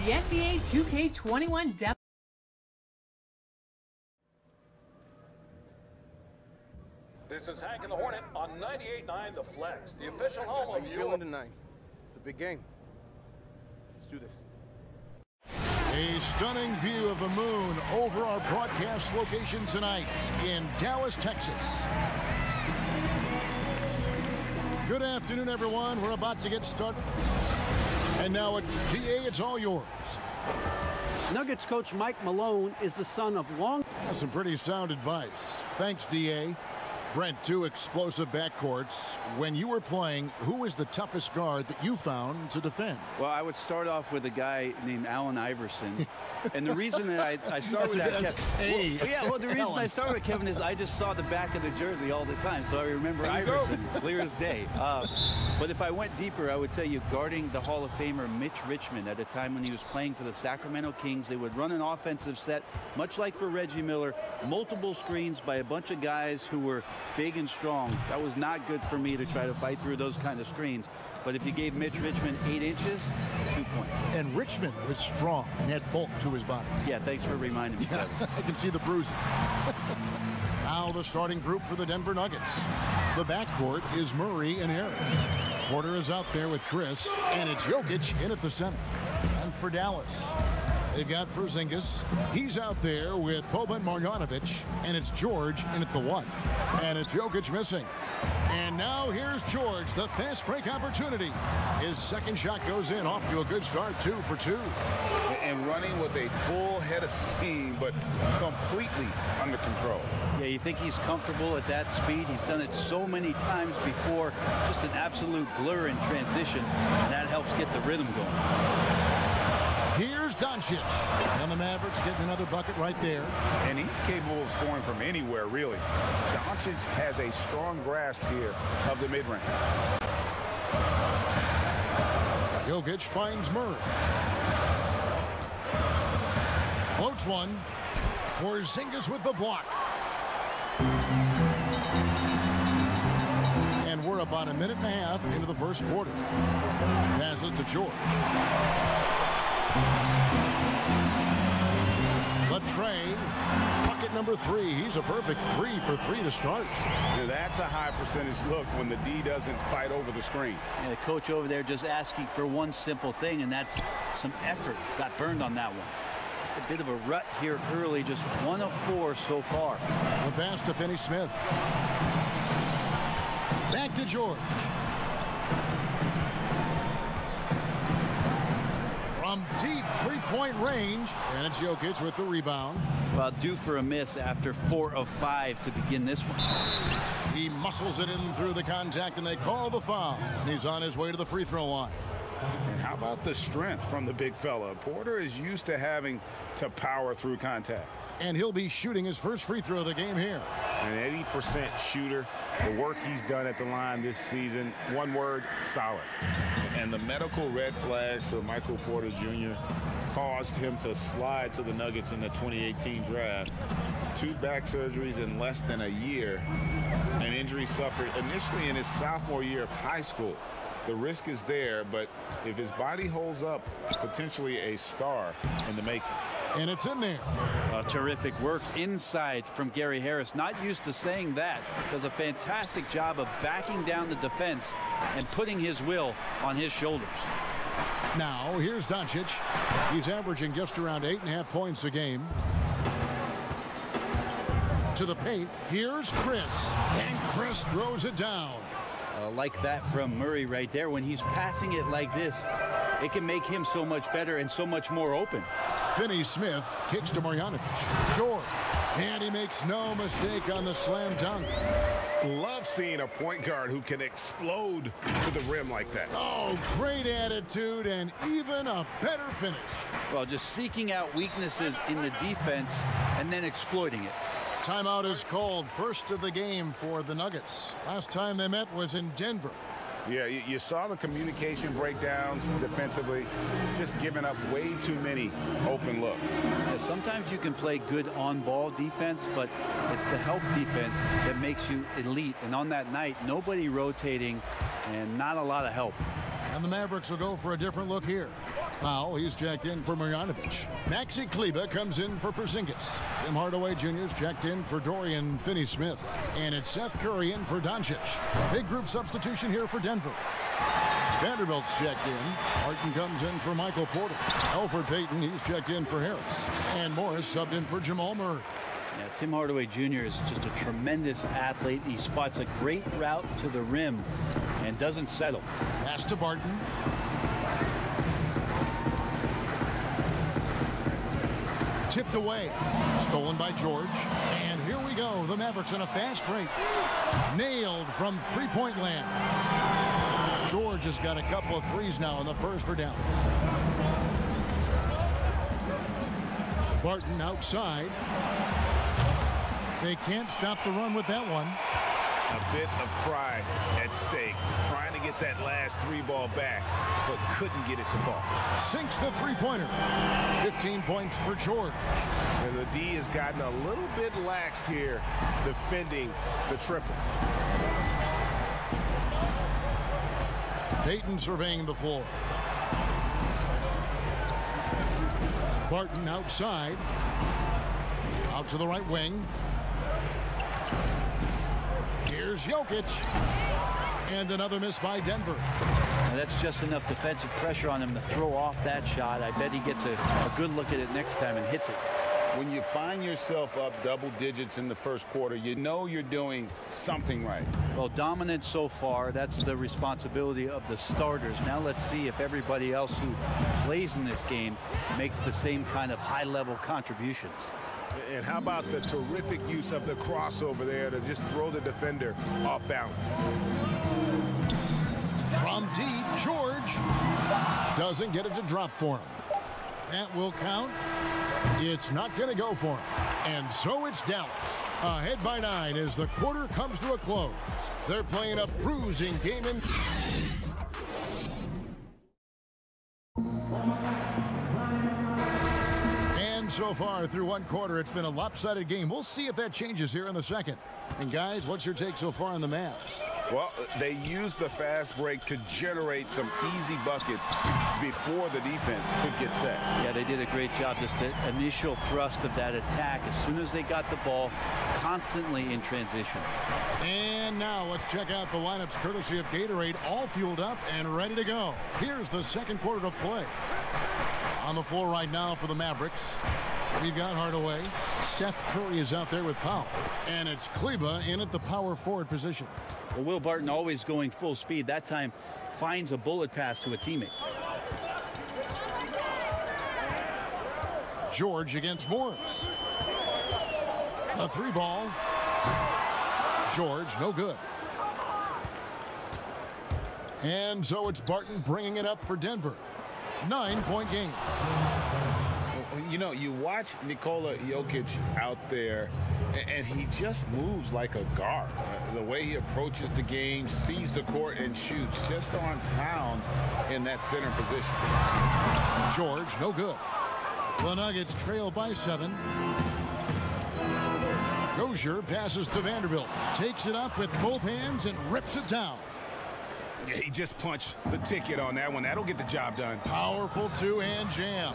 the NBA 2K21 demo. This is Hank and the Hornet on 98.9 The Flex, the official home How of you feeling tonight? It's a big game. Let's do this. A stunning view of the moon over our broadcast location tonight in Dallas, Texas. Good afternoon, everyone. We're about to get started. And now at DA, it's all yours. Nuggets coach Mike Malone is the son of long... That's some pretty sound advice. Thanks, DA. Brent, two explosive backcourts. When you were playing, who was the toughest guard that you found to defend? Well, I would start off with a guy named Allen Iverson. And the reason that I started with that, the reason I started with Kevin is I just saw the back of the jersey all the time, so I remember Iverson clear as day. But if I went deeper, I would tell you guarding the Hall of Famer Mitch Richmond at a time when he was playing for the Sacramento Kings. They would run an offensive set, much like for Reggie Miller, multiple screens by a bunch of guys who were big and strong. That was not good for me to try to fight through those kind of screens. But if you gave Mitch Richmond 8 inches, 2 points. And Richmond was strong and had bulk to his body. Yeah, thanks for reminding me. I can see the bruises. Now the starting group for the Denver Nuggets. The backcourt is Murray and Harris. Porter is out there with Chris, and it's Jokic in at the center. And for Dallas, they've got Porzingis. He's out there with Boban Marjanovic, and it's George in at the 1. And it's Jokic missing. And now here's George, the fast break opportunity. His second shot goes in, off to a good start, 2 for 2. And running with a full head of steam, but completely under control. Yeah, you think he's comfortable at that speed. He's done it so many times before. Just an absolute blur in transition, and that helps get the rhythm going. Here's Doncic. And the Mavericks getting another bucket right there. And he's capable of scoring from anywhere, really. Doncic has a strong grasp here of the mid-range. Jokic finds Murray. Floats one. Porzingis with the block. And we're about a minute and a half into the first quarter. Passes to George. Latrey, bucket number 3. He's a perfect 3 for 3 to start. Now that's a high percentage look when the D doesn't fight over the screen. Yeah, the coach over there just asking for one simple thing, and that's some effort. Got burned on that one. Just a bit of a rut here early, just 1 of 4 so far. The pass to Finney-Smith. Back to George. From deep three-point range, and it's Jokic with the rebound. Well, due for a miss after 4 of 5 to begin this one. He muscles it in through the contact, and they call the foul. And he's on his way to the free throw line. And how about the strength from the big fella? Porter is used to having to power through contact. And he'll be shooting his first free throw of the game here. An 80% shooter. The work he's done at the line this season, one word, solid. And the medical red flags for Michael Porter Jr. caused him to slide to the Nuggets in the 2018 draft. 2 back surgeries in less than a year. An injury suffered initially in his sophomore year of high school. The risk is there, but if his body holds up, potentially a star in the making. And it's in there. Terrific work inside from Gary Harris. Not used to saying that. Does a fantastic job of backing down the defense and putting his will on his shoulders. Now, here's Doncic. He's averaging just around 8.5 points a game. To the paint. Here's Chris. And Chris throws it down. Like that from Murray right there. When he's passing it like this, it can make him so much better and so much more open. Finney-Smith kicks to Marjanovic. Short. And he makes no mistake on the slam dunk. Love seeing a point guard who can explode to the rim like that. Oh, great attitude and even a better finish. Well, just seeking out weaknesses in the defense and then exploiting it. Timeout is called, first of the game for the Nuggets. Last time they met was in Denver. Yeah, you saw the communication breakdowns defensively, just giving up way too many open looks. Yeah, sometimes you can play good on-ball defense, but it's the help defense that makes you elite. And on that night, nobody rotating and not a lot of help. And the Mavericks will go for a different look here. Powell, he's checked in for Marjanovic. Maxi Kleba comes in for Porzingis. Tim Hardaway Jr.'s checked in for Dorian Finney-Smith. And it's Seth Curry in for Doncic. Big group substitution here for Denver. Vanderbilt's checked in. Martin comes in for Michael Porter. Elfrid Payton, he's checked in for Harris. And Morris subbed in for Jamal Murray. Yeah, Tim Hardaway Jr. is just a tremendous athlete. He spots a great route to the rim and doesn't settle. Pass to Barton. Tipped away. Stolen by George. And here we go. The Mavericks in a fast break. Nailed from three-point land. George has got a couple of threes now in the first for Dallas. Barton outside. They can't stop the run with that one. A bit of pride at stake, trying to get that last three ball back, but couldn't get it to fall. Sinks the three-pointer. 15 points for George. And the D has gotten a little bit laxed here, defending the triple. Payton surveying the floor. Barton outside. Out to the right wing. Here's Jokic. And another miss by Denver. Now that's just enough defensive pressure on him to throw off that shot. I bet he gets a good look at it next time and hits it. When you find yourself up double digits in the first quarter, you know you're doing something right. Well, dominant so far. That's the responsibility of the starters. Now let's see if everybody else who plays in this game makes the same kind of high-level contributions. And how about the terrific use of the crossover there to just throw the defender off balance? From deep, George doesn't get it to drop for him. That will count. It's not going to go for him. And so it's Dallas. Ahead by 9 as the quarter comes to a close. They're playing a bruising game in. And so far through one quarter, it's been a lopsided game. We'll see if that changes here in the second. And guys, what's your take so far on the Mavs? Well, they used the fast break to generate some easy buckets before the defense could get set. Yeah, they did a great job. Just the initial thrust of that attack as soon as they got the ball, constantly in transition. And now let's check out the lineups courtesy of Gatorade, all fueled up and ready to go. Here's the second quarter of play. On the floor right now for the Mavericks, we've got Hardaway. Seth Curry is out there with Powell. And it's Kleba in at the power forward position. Well, Will Barton always going full speed. That time finds a bullet pass to a teammate. George against Morris. A three ball. George, no good. And so it's Barton bringing it up for Denver. 9-point game. You know, you watch Nikola Jokic out there, and he just moves like a guard. The way he approaches the game, sees the court, and shoots just on pound in that center position. George, no good. The Nuggets trail by 7. Dozier passes to Vanderbilt. Takes it up with both hands and rips it down. Yeah, he just punched the ticket on that one. That'll get the job done. Powerful two-hand jam.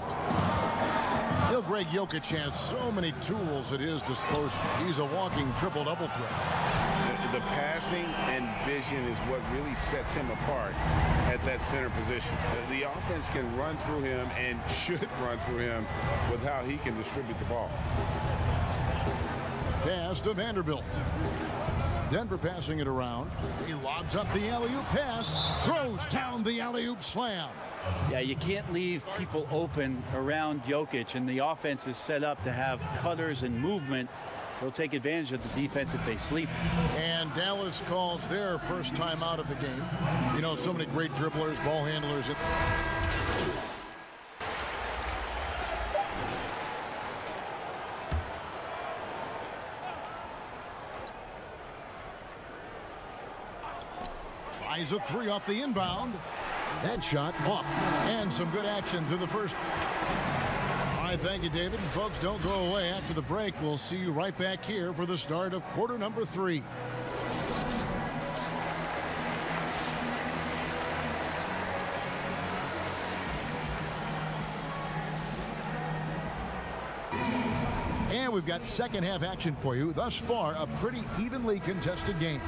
You know, Greg Jokic has so many tools at his disposal. He's a walking triple-double threat. The passing and vision is what really sets him apart at that center position. The offense can run through him and should run through him with how he can distribute the ball. Pass to Vanderbilt. Denver passing it around. He lobs up the alley-oop pass. Throws down the alley-oop slam. Yeah, you can't leave people open around Jokic, and the offense is set up to have cutters and movement. They'll take advantage of the defense if they sleep. And Dallas calls their first time out of the game. You know, so many great dribblers, ball handlers. Tries a three off the inbound. That shot off. And some good action through the first. All right, thank you, David. And folks, don't go away. After the break, we'll see you right back here for the start of quarter number 3. And we've got second half action for you. Thus far, a pretty evenly contested game.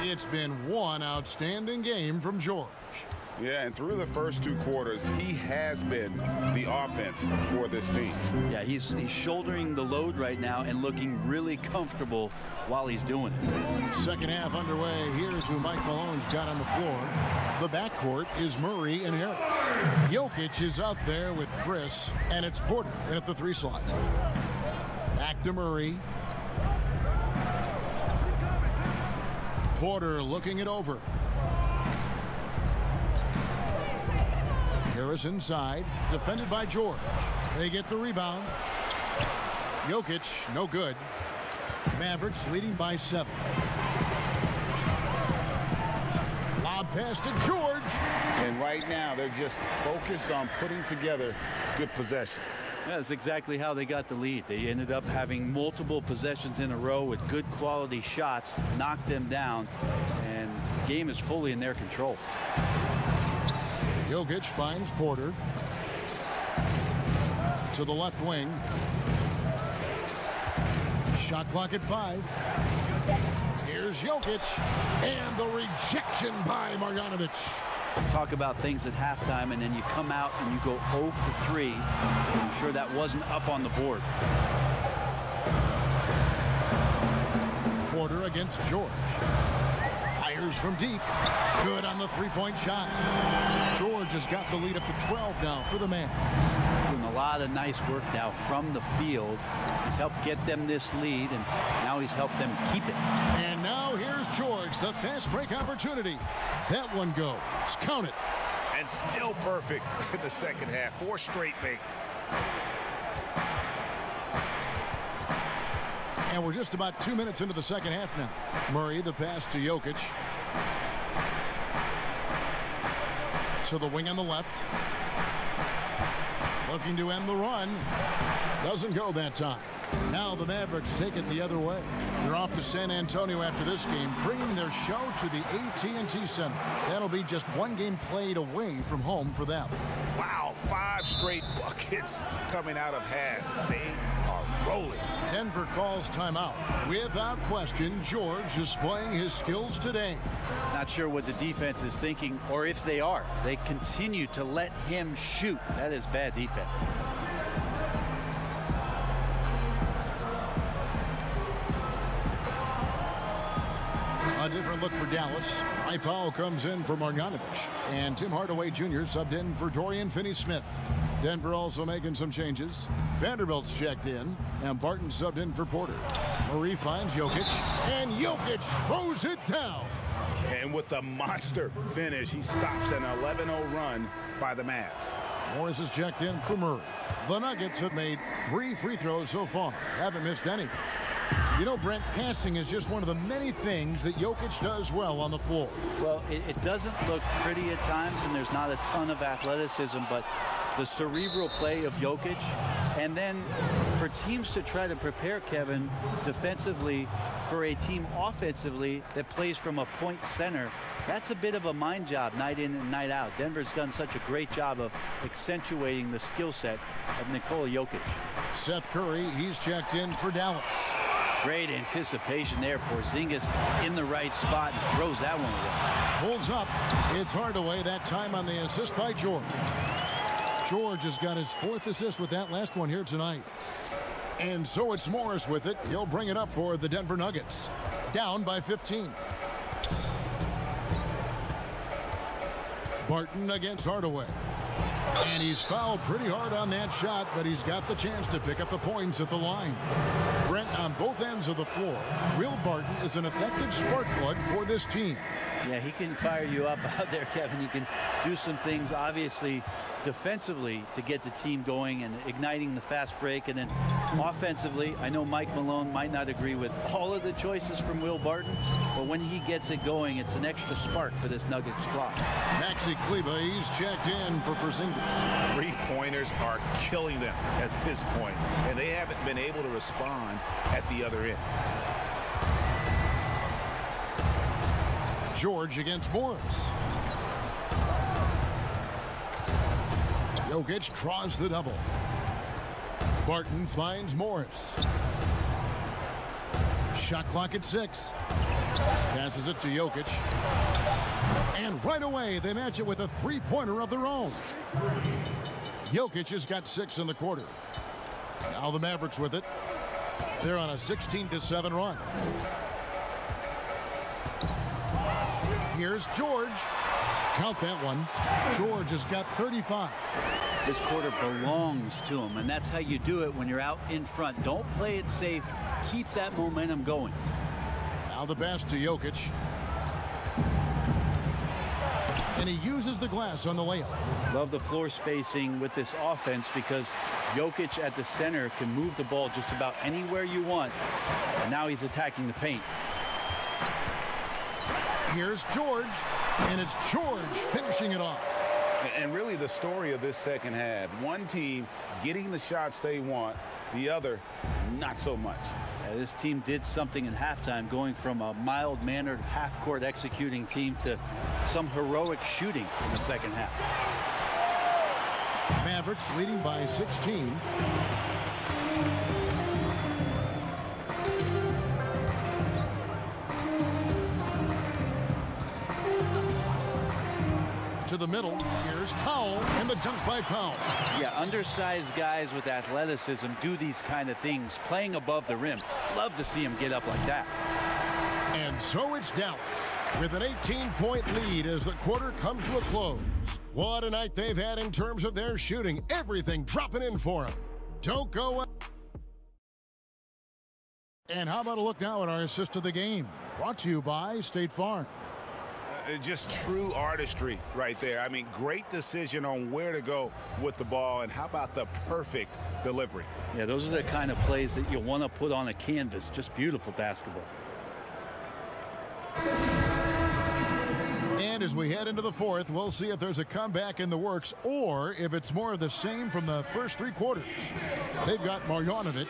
It's been one outstanding game from George. Yeah, and through the first 2 quarters, he has been the offense for this team. Yeah, he's shouldering the load right now and looking really comfortable while he's doing it. Second half underway. Here's who Mike Malone's got on the floor. The backcourt is Murray and Harris. Jokic is out there with Chris, and it's Porter in at the 3 slot. Back to Murray. Porter looking it over. Harris inside, defended by George. They get the rebound. Jokic, no good. Mavericks leading by 7. Lob pass to George. And right now, they're just focused on putting together good possessions. Yeah, that's exactly how they got the lead. They ended up having multiple possessions in a row with good quality shots, knocked them down, and the game is fully in their control. Jokic finds Porter to the left wing. Shot clock at 5. Here's Jokic, and the rejection by Marjanovic. Talk about things at halftime, and then you come out and you go 0 for 3. I'm sure that wasn't up on the board. Porter against George. Fires from deep. Good on the 3-point shot. George has got the lead up to 12 now for the Mavs. Doing a lot of nice work now from the field. He's helped get them this lead, and now he's helped them keep it. And now here's George, the fast break opportunity. That one goes. Count it. And still perfect in the second half. 4 straight makes. And we're just about 2 minutes into the second half now. Murray, the pass to Jokic. To the wing on the left. Looking to end the run. Doesn't go that time. Now the Mavericks take it the other way. They're off to San Antonio after this game, bringing their show to the AT&T Center. That'll be just 1 game played away from home for them. Wow, 5 straight buckets coming out of half. They are rolling. Denver calls timeout. Without question, George is playing his skills today. Not sure what the defense is thinking, or if they are. They continue to let him shoot. That is bad defense. A different look for Dallas. Powell comes in for Marjanovic. And Tim Hardaway Jr. subbed in for Dorian Finney-Smith. Denver also making some changes. Vanderbilt's checked in. And Barton subbed in for Porter. Murray finds Jokic. And Jokic throws it down. And with the monster finish, he stops an 11-0 run by the Mavs. Morris is checked in for Murray. The Nuggets have made 3 free throws so far. Haven't missed any. You know, Brent, passing is just one of the many things that Jokic does well on the floor. Well, it doesn't look pretty at times, and there's not a ton of athleticism, but the cerebral play of Jokic, and then for teams to try to prepare Kevin defensively for a team offensively that plays from a point center, that's a bit of a mind job night in and night out. Denver's done such a great job of accentuating the skill set of Nikola Jokic. Seth Curry, he's checked in for Dallas. Great anticipation there. Porzingis in the right spot and throws that one away. Pulls up. It's Hardaway, that time on the assist by George. George has got his 4th assist with that last one here tonight. And so it's Morris with it. He'll bring it up for the Denver Nuggets. Down by 15. Barton against Hardaway. And he's fouled pretty hard on that shot, but he's got the chance to pick up the points at the line. Brent, on both ends of the floor, Will Barton is an effective spark plug for this team. Yeah, he can fire you up out there, Kevin. He can do some things, obviously, defensively to get the team going and igniting the fast break. And then offensively, I know Mike Malone might not agree with all of the choices from Will Barton, but when he gets it going, it's an extra spark for this Nuggets squad. Maxi Kleber, he's checked in for Porzingis. 3-pointers are killing them at this point, and they haven't been able to respond at the other end. George against Morris. Jokic draws the double. Barton finds Morris. Shot clock at 6. Passes it to Jokic. And right away, they match it with a three-pointer of their own. Jokic has got 6 in the quarter. Now the Mavericks with it. They're on a 16-7 run. Here's George. Count that one. George has got 35. This quarter belongs to him, and that's how you do it when you're out in front. Don't play it safe. Keep that momentum going. Now the pass to Jokic. And he uses the glass on the layup. Love the floor spacing with this offense because Jokic at the center can move the ball just about anywhere you want. And now he's attacking the paint. Here's George. And it's George finishing it off. And really the story of this second half, one team getting the shots they want, the other not so much. This team did something in halftime, going from a mild-mannered half-court executing team to some heroic shooting in the second half. Mavericks leading by 16. To the middle, here's Powell, and the dunk by Powell. Yeah, undersized guys with athleticism do these kind of things, playing above the rim. Love to see him get up like that. And so it's Dallas with an 18-point lead as the quarter comes to a close. What a night they've had in terms of their shooting. Everything dropping in for them. Don't go. And how about a look now at our assist of the game? Brought to you by State Farm. Just true artistry right there. I mean, great decision on where to go with the ball, and how about the perfect delivery? Yeah, those are the kind of plays that you want to put on a canvas. Just beautiful basketball. And as we head into the fourth, we'll see if there's a comeback in the works or if it's more of the same from the first 3 quarters. They've got Marjanovic,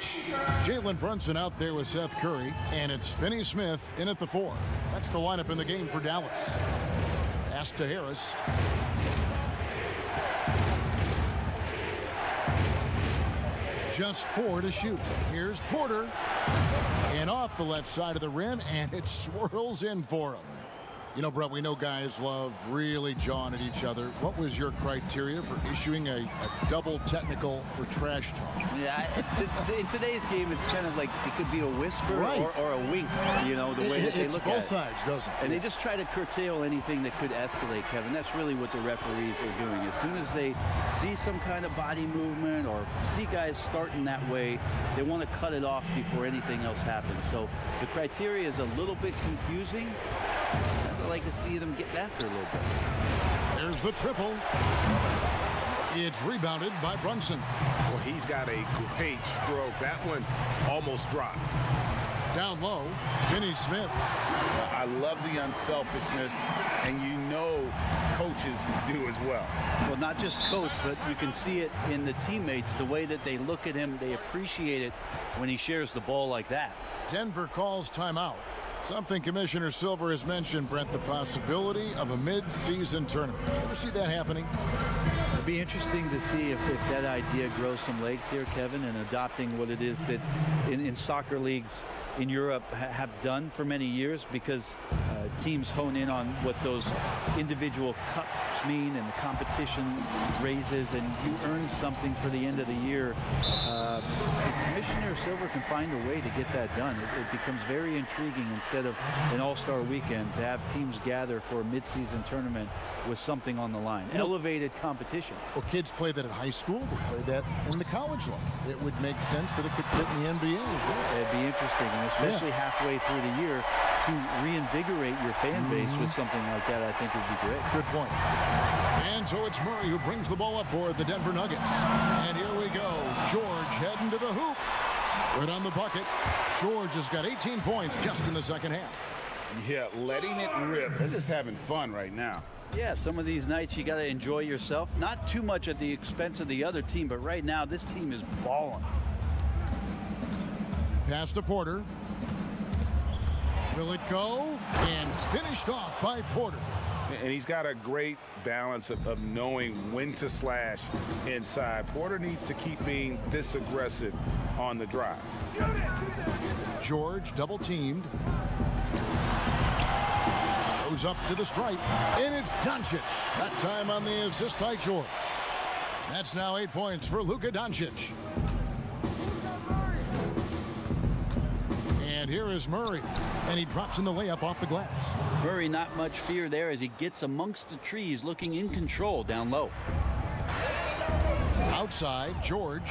Jalen Brunson out there with Seth Curry, and it's Finney-Smith in at the 4. That's the lineup in the game for Dallas. Pass to Harris. Just 4 to shoot. Here's Porter. And off the left side of the rim, and it swirls in for him. You know, Brett, we know guys love really jawing at each other. What was your criteria for issuing a double technical for trash talk? Yeah, in today's game, it's kind of like it could be a whisper or a wink, you know, the way that they look at it. Both sides, doesn't it? And they just try to curtail anything that could escalate, Kevin. That's really what the referees are doing. As soon as they see some kind of body movement or see guys starting that way, they want to cut it off before anything else happens. So the criteria is a little bit confusing. Sometimes I like to see them get after a little bit. There's the triple. It's rebounded by Brunson. Well, he's got a great stroke. That one almost dropped. Down low, Finney-Smith. I love the unselfishness, and you know coaches do as well. Well, not just coach, but you can see it in the teammates, the way that they look at him. They appreciate it when he shares the ball like that. Denver calls timeout. Something Commissioner Silver has mentioned, Brent, the possibility of a mid-season tournament. You ever see that happening? It'll be interesting to see if that idea grows some legs here, Kevin, and adopting what it is that in soccer leagues in Europe have done for many years, because teams hone in on what those individual cups mean and the competition raises, and you earn something for the end of the year. If Commissioner Silver can find a way to get that done, it becomes very intriguing instead of an all-star weekend to have teams gather for a mid-season tournament with something on the line. Elevated competition. Well, kids play that at high school. They play that in the college level. It would make sense that it could fit in the NBA as well. It'd be interesting, and especially halfway through the year, to reinvigorate your fan base with something like that, I think would be great. Good point. And so it's Murray who brings the ball up for the Denver Nuggets. And here we go. George heading to the hoop. Good on the bucket. George has got 18 points just in the second half. Yeah, letting it rip. They're just having fun right now. Yeah, some of these nights you got to enjoy yourself. Not too much at the expense of the other team, but right now this team is balling. Pass to Porter. Will it go? And finished off by Porter. And he's got a great balance of knowing when to slash inside. Porter needs to keep being this aggressive on the drive. George double teamed. Goes up to the stripe, and it's Doncic. That time on the assist by George. That's now 8 points for Luka Doncic. And here is Murray, and he drops in the layup off the glass. Murray, not much fear there as he gets amongst the trees, looking in control down low. Outside, George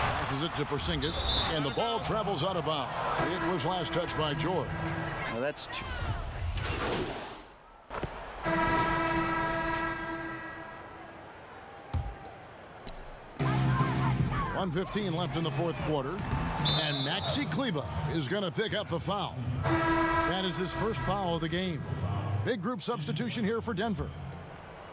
passes it to Porzingis, and the ball travels out of bounds. It was last touched by George. Well, that's 1:15 left in the fourth quarter, and Maxi Kleber is going to pick up the foul. That is his first foul of the game. Big group substitution here for Denver.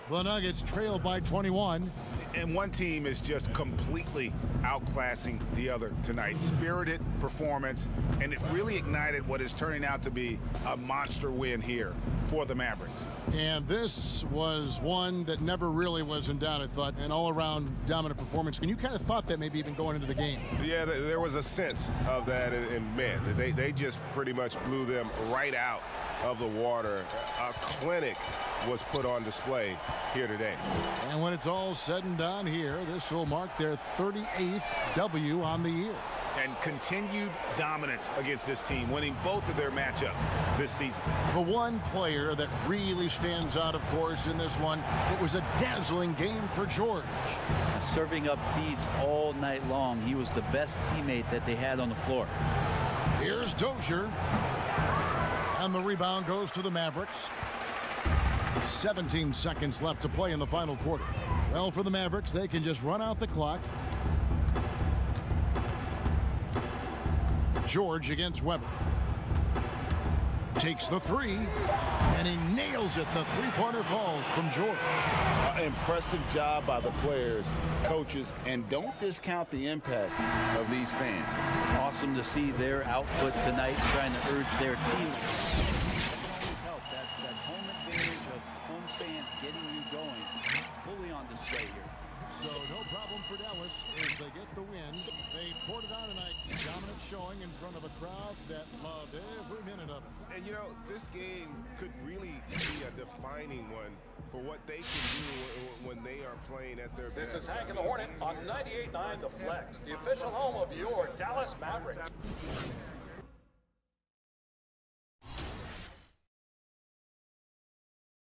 The Nuggets trail by 21. And one team is just completely outclassing the other tonight. Spirited performance, and it really ignited what is turning out to be a monster win here for the Mavericks. And this was one that never really was in doubt, I thought, an all-around dominant performance. And you kind of thought that maybe even going into the game. Yeah, there was a sense of that, and man, they just pretty much blew them right out of the water. A clinic was put on display here today. And when it's all said and done here, this will mark their 38th W on the year. And continued dominance against this team, winning both of their matchups this season. The one player that really stands out, of course, in this one, it was a dazzling game for George. serving up feeds all night long. He was the best teammate that they had on the floor. Here's Dozier. And the rebound goes to the Mavericks. 17 seconds left to play in the final quarter. Well, for the Mavericks, they can just run out the clock. George against Weber. Takes the three, and he nails it. The three-pointer falls from George. Impressive job by the players, coaches, and don't discount the impact of these fans. Awesome to see their output tonight, trying to urge their team. That home advantage of home fans getting you going, fully on display here. So no problem for Dallas as they get the win. They poured it on tonight. Dominant showing in front of a crowd that loved every minute of it. And you know, this game could really be a defining one for what they can do when they are playing at their best. This is Hank and the Hornet on 98.9 The Flex, the official home of your Dallas Mavericks.